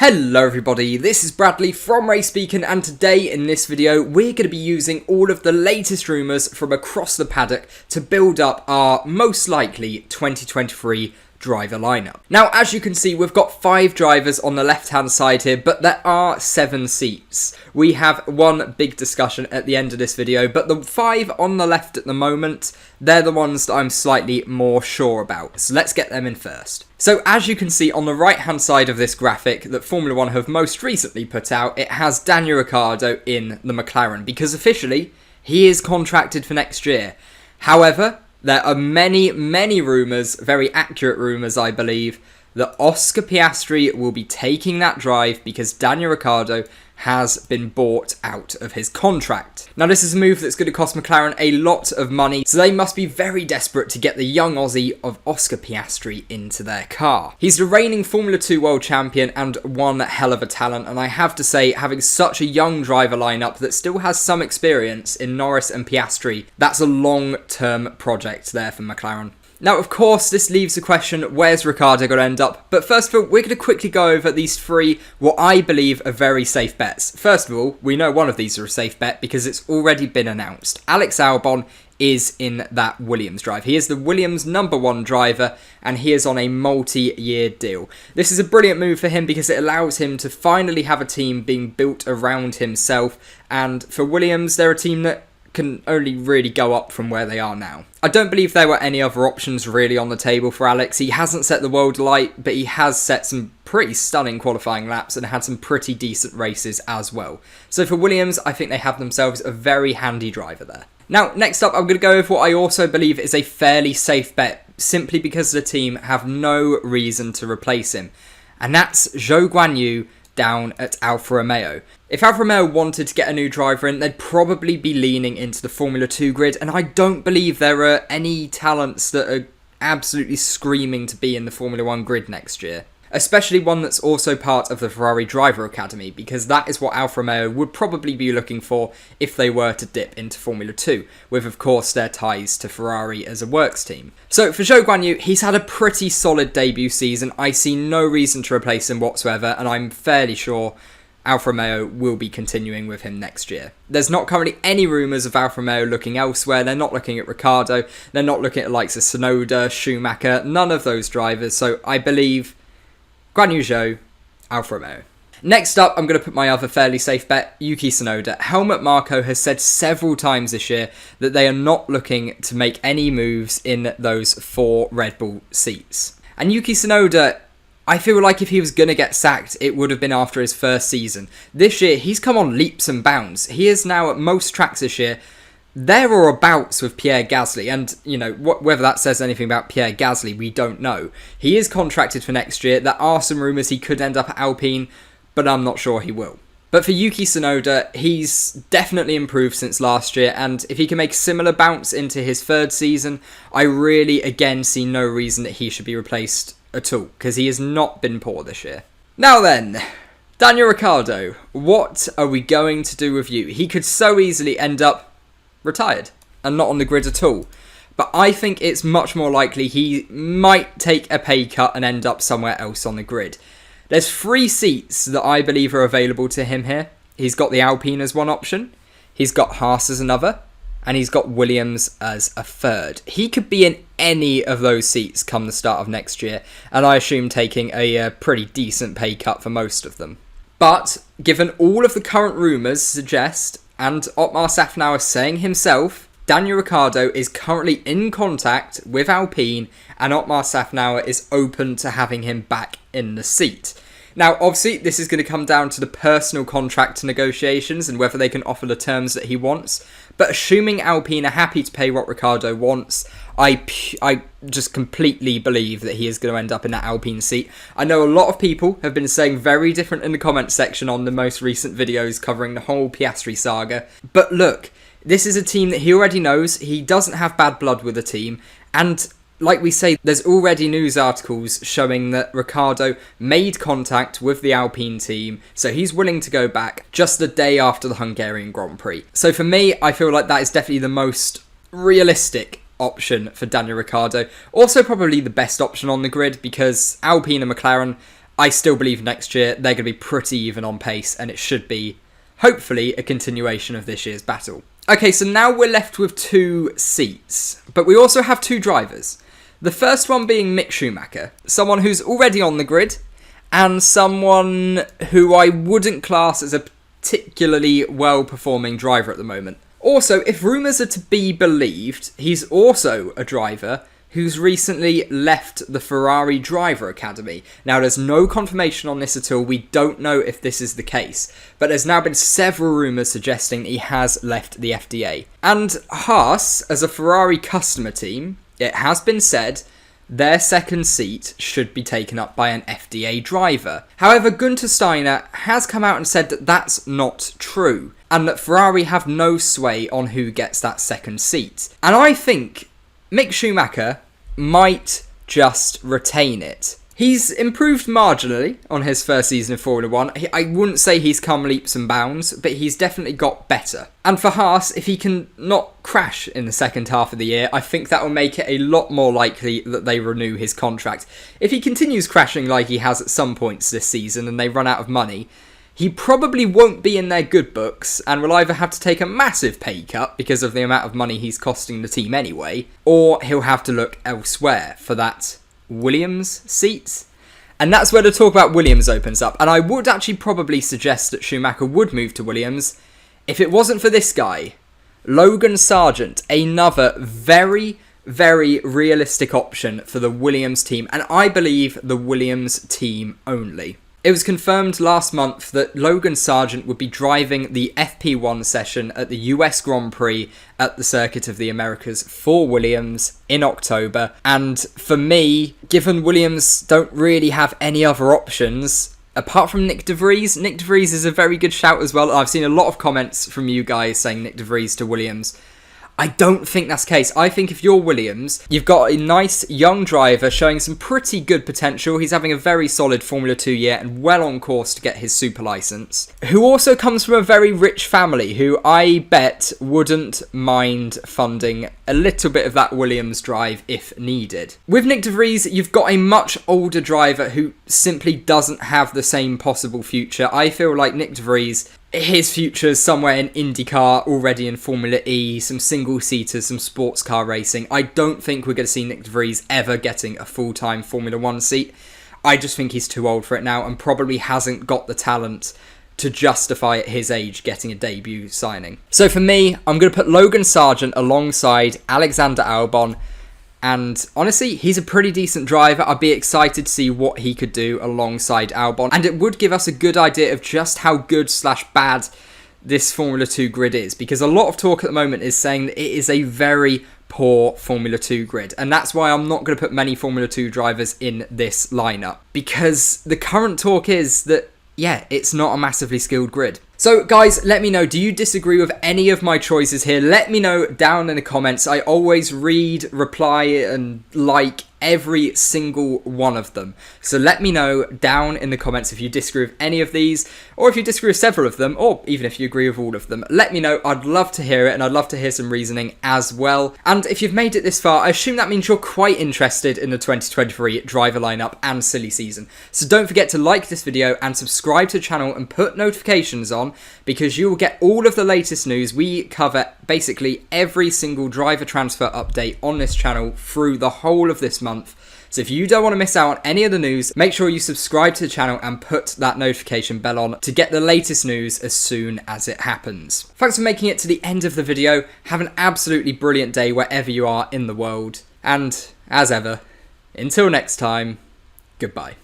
Hello everybody, this is Bradley from RaceBeacon, and today in this video we're going to be using all of the latest rumours from across the paddock to build up our most likely 2023 driver lineup. Now, as you can see, we've got 5 drivers on the left hand side here, but there are 7 seats. We have one big discussion at the end of this video, but the 5 on the left at the moment, they're the ones that I'm slightly more sure about. So let's get them in first. So as you can see on the right hand side of this graphic that Formula 1 have most recently put out, it has Daniel Ricciardo in the McLaren, because officially he is contracted for next year. However, there are many rumours, very accurate rumours I believe, that Oscar Piastri will be taking that drive because Daniel Ricciardo has been bought out of his contract. Now, this is a move that's going to cost McLaren a lot of money, so they must be very desperate to get the young Aussie of Oscar Piastri into their car. He's the reigning Formula 2 world champion and one hell of a talent, and I have to say, having such a young driver lineup that still has some experience in Norris and Piastri, that's a long-term project there for McLaren. Now, of course, this leaves the question, where's Ricardo going to end up? But first of all, we're going to quickly go over these 3, what I believe are very safe bets. First of all, we know one of these are a safe bet because it's already been announced. Alex Albon is in that Williams drive. He is the Williams #1 driver, and he is on a multi-year deal. This is a brilliant move for him because it allows him to finally have a team being built around himself. And for Williams, they're a team that can only really go up from where they are now. I don't believe there were any other options really on the table for Alex. He hasn't set the world alight, but he has set some pretty stunning qualifying laps and had some pretty decent races as well. So for Williams, I think they have themselves a very handy driver there. Now, next up, I'm going to go with what I also believe is a fairly safe bet, simply because the team have no reason to replace him. And that's Zhou Guanyu down at Alfa Romeo. If Alfa Romeo wanted to get a new driver in, they'd probably be leaning into the Formula 2 grid, and I don't believe there are any talents that are absolutely screaming to be in the Formula 1 grid next year. Especially one that's also part of the Ferrari Driver Academy, because that is what Alfa Romeo would probably be looking for if they were to dip into Formula 2, with of course their ties to Ferrari as a works team. So for Zhou Guanyu, he's had a pretty solid debut season. I see no reason to replace him whatsoever, and I'm fairly sure Alfa Romeo will be continuing with him next year. There's not currently any rumours of Alfa Romeo looking elsewhere. They're not looking at Ricardo, they're not looking at the likes of Tsunoda, Schumacher, none of those drivers, so I believe Guanyu Zhou, Alfa Romeo. Next up, I'm going to put my other fairly safe bet, Yuki Tsunoda. Helmut Marko has said several times this year that they are not looking to make any moves in those 4 Red Bull seats. And Yuki Tsunoda, I feel like if he was going to get sacked, it would have been after his first season. This year, he's come on leaps and bounds. He is now at most tracks this year there or abouts with Pierre Gasly, and you know, whether that says anything about Pierre Gasly, we don't know. He is contracted for next year. There are some rumours he could end up at Alpine, but I'm not sure he will. But for Yuki Tsunoda, he's definitely improved since last year, and if he can make a similar bounce into his 3rd season, I really again see no reason that he should be replaced at all, because he has not been poor this year. Now then, Daniel Ricciardo, what are we going to do with you? He could so easily end up retired and not on the grid at all, but I think it's much more likely he might take a pay cut and end up somewhere else on the grid. There's 3 seats that I believe are available to him here. He's got the Alpine as one option, he's got Haas as another, and he's got Williams as a 3rd. He could be in any of those seats come the start of next year, and I assume taking a pretty decent pay cut for most of them. But given all of the current rumours suggest, and Otmar Szafnauer saying himself, Daniel Ricciardo is currently in contact with Alpine, and Otmar Szafnauer is open to having him back in the seat. Now, obviously, this is going to come down to the personal contract negotiations and whether they can offer the terms that he wants. But assuming Alpine are happy to pay what Ricardo wants, I just completely believe that he is going to end up in that Alpine seat. I know a lot of people have been saying very different in the comments section on the most recent videos covering the whole Piastri saga. But look, this is a team that he already knows. He doesn't have bad blood with the team, and like we say, there's already news articles showing that Ricardo made contact with the Alpine team, so he's willing to go back just the day after the Hungarian Grand Prix. So for me, I feel like that is definitely the most realistic option for Daniel Ricciardo. Also probably the best option on the grid, because Alpine and McLaren I still believe next year they're going to be pretty even on pace, and it should be, hopefully, a continuation of this year's battle. Okay, so now we're left with 2 seats, but we also have 2 drivers. The first one being Mick Schumacher, someone who's already on the grid, and someone who I wouldn't class as a particularly well-performing driver at the moment. Also, if rumours are to be believed, he's also a driver who's recently left the Ferrari Driver Academy. Now, there's no confirmation on this at all. We don't know if this is the case, but there's now been several rumours suggesting he has left the FDA. And Haas, as a Ferrari customer team, it has been said their second seat should be taken up by an FDA driver. However, Gunther Steiner has come out and said that that's not true, and that Ferrari have no sway on who gets that second seat. And I think Mick Schumacher might just retain it. He's improved marginally on his first season of Formula 1. I wouldn't say he's come leaps and bounds, but he's definitely got better. And for Haas, if he can not crash in the second half of the year, I think that will make it a lot more likely that they renew his contract. If he continues crashing like he has at some points this season and they run out of money, he probably won't be in their good books and will either have to take a massive pay cut because of the amount of money he's costing the team anyway, or he'll have to look elsewhere for that Williams seat. And that's where the talk about Williams opens up. And I would actually probably suggest that Schumacher would move to Williams if it wasn't for this guy, Logan Sargent, another very, very realistic option for the Williams team, and I believe the Williams team only. It was confirmed last month that Logan Sargent would be driving the FP1 session at the US Grand Prix at the Circuit of the Americas for Williams in October. And for me, given Williams don't really have any other options, apart from Nick De Vries is a very good shout as well. I've seen a lot of comments from you guys saying Nick De Vries to Williams. I don't think that's the case. I think if you're Williams, you've got a nice young driver showing some pretty good potential. He's having a very solid Formula 2 year and well on course to get his super license. Who also comes from a very rich family who I bet wouldn't mind funding a little bit of that Williams drive if needed. With Nick De Vries, you've got a much older driver who simply doesn't have the same possible future. I feel like Nick De Vries, his future's somewhere in IndyCar, already in Formula E, some single-seaters, some sports car racing. I don't think we're going to see Nick De Vries ever getting a full-time Formula 1 seat. I just think he's too old for it now and probably hasn't got the talent to justify at his age getting a debut signing. So for me, I'm going to put Logan Sargent alongside Alexander Albon. And honestly, he's a pretty decent driver. I'd be excited to see what he could do alongside Albon. And it would give us a good idea of just how good/bad this Formula 2 grid is. Because a lot of talk at the moment is saying that it is a very poor Formula 2 grid. And that's why I'm not going to put many Formula 2 drivers in this lineup. Because the current talk is that, yeah, it's not a massively skilled grid. So guys, let me know, do you disagree with any of my choices here? Let me know down in the comments. I always read, reply and like every single one of them. So let me know down in the comments if you disagree with any of these, or if you disagree with several of them, or even if you agree with all of them. Let me know, I'd love to hear it, and I'd love to hear some reasoning as well. And if you've made it this far, I assume that means you're quite interested in the 2023 driver lineup and silly season. So don't forget to like this video and subscribe to the channel and put notifications on, because you will get all of the latest news. We cover basically every single driver transfer update on this channel through the whole of this month. So if you don't want to miss out on any of the news, make sure you subscribe to the channel and put that notification bell on to get the latest news as soon as it happens. Thanks for making it to the end of the video. Have an absolutely brilliant day wherever you are in the world. And as ever, until next time, goodbye.